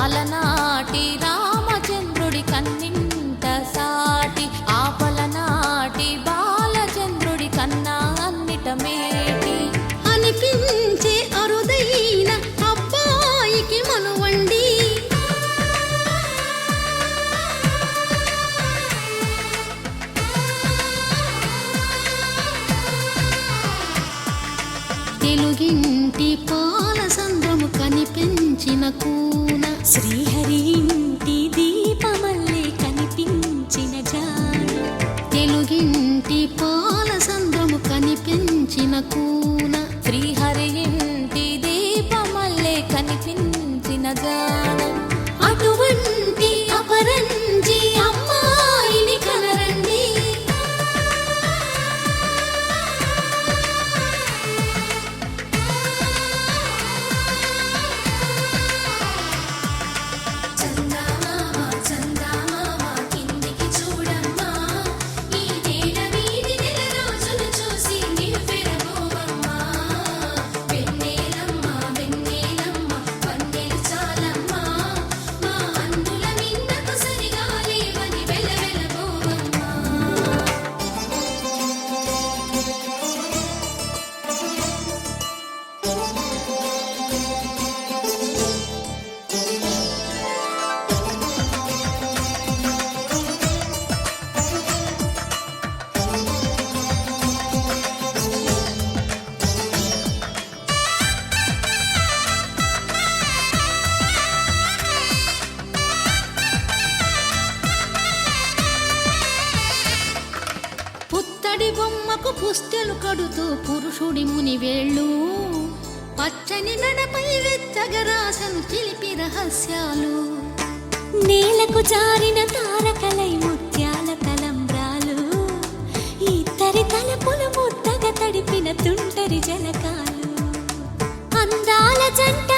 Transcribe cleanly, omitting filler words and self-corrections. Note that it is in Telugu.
అలనాటి రామచంద్రుడి కన్నింట సాటి ఆపలనాటి బాలచంద్రుడి కన్నా అన్నిట మేటి అనిపించే అరుదైన అబ్బాయికి మనువండి తెలుగింటి పాల సంద్రము కనిపించిన కూన శ్రీహరి ఇంటి దీపమల్లే కనిపించిన జాడు తెలుగింటి పాల సంద్రము కనిపించిన కూన శ్రీహరి ఇంటి దీపమల్లే కనిపించిన జాడు అటువంటి అపరంజి అమ్మాయిని కనరండి చందమామ చందమామ కిందికి చూడమ్మా ఈ నేల వీధి నెల రోజులు చూసి నివ్వెరబోవమ్మా వెన్నెలమ్మ వెన్నెలమ్మ వన్నెలు చాలమ్మా మా అందుల మిన్నకు సరిగా లేవని వెలవెలబోవమ్మా పుత్తడి బొమ్మకు పుస్తెలు కడుతూ పురుషుడి ముని వేళ్ళు పచ్చని నడపై వెచ్చగరాసను చిలిపి రహస్యాలు నేలకు జారిన తారకలై ముత్యాల తలంబ్రాలు ఇద్దరి తలపులు ముద్దగా తడిపిన తుంటరి జలకాలు అందాల జంట